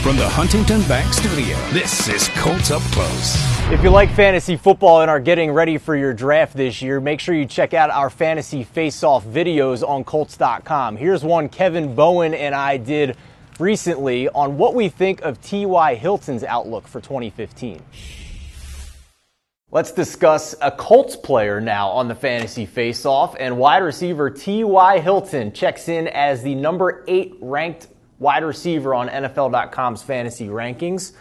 From the Huntington Bank Studio, this is Colts Up Close. If you like fantasy football and are getting ready for your draft this year, make sure you check out our fantasy face-off videos on Colts.com. Here's one Kevin Bowen and I did recently on what we think of T.Y. Hilton's outlook for 2015. Let's discuss a Colts player now on the fantasy face-off, and wide receiver T.Y. Hilton checks in as the number 8 ranked wide receiver on NFL.com's fantasy rankings.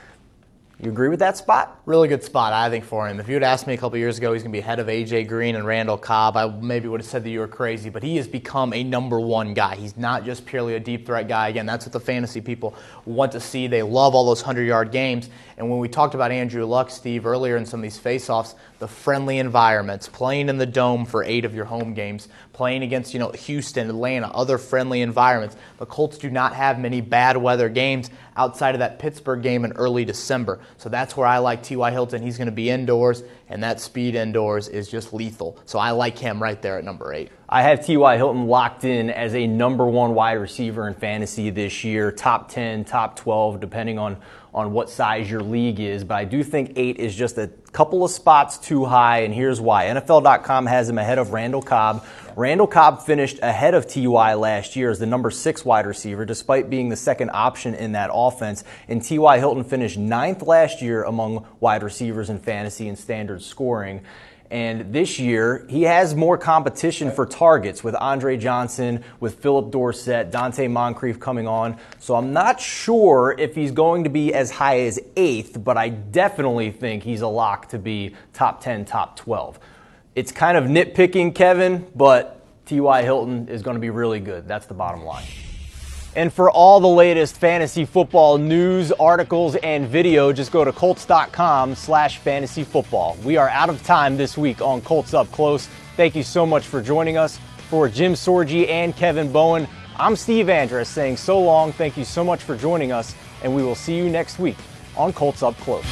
You agree with that spot? Really good spot, I think, for him. If you had asked me a couple years ago he's going to be ahead of A.J. Green and Randall Cobb, I maybe would have said that you were crazy, but he has become a number 1 guy. He's not just purely a deep threat guy. Again, that's what the fantasy people want to see. They love all those 100-yard games. And when we talked about Andrew Luck, Steve, earlier in some of these face-offs, the friendly environments, playing in the Dome for 8 of your home games, playing against, Houston, Atlanta, other friendly environments. The Colts do not have many bad weather games outside of that Pittsburgh game in early December. So that's where I like T.Y. Hilton. He's going to be indoors, and that speed indoors is just lethal. So I like him right there at number 8. I have T.Y. Hilton locked in as a number 1 wide receiver in fantasy this year, top 10, top 12, depending on what size your league is. But I do think 8 is just a couple of spots too high, and here's why. NFL.com has him ahead of Randall Cobb. Randall Cobb finished ahead of T.Y. last year as the number 6 wide receiver, despite being the second option in that offense. And T.Y. Hilton finished 9th last year among wide receivers in fantasy and standard scoring. And this year, he has more competition for targets with Andre Johnson, with Philip Dorsett, Dante Moncrief coming on. So I'm not sure if he's going to be as high as 8th, but I definitely think he's a lock to be top 10, top 12. It's kind of nitpicking, Kevin, but T.Y. Hilton is going to be really good. That's the bottom line. And for all the latest fantasy football news, articles, and video, just go to Colts.com/fantasyfootball. We are out of time this week on Colts Up Close. Thank you so much for joining us. For Jim Sorgi and Kevin Bowen, I'm Steve Andress saying so long. Thank you so much for joining us, and we will see you next week on Colts Up Close.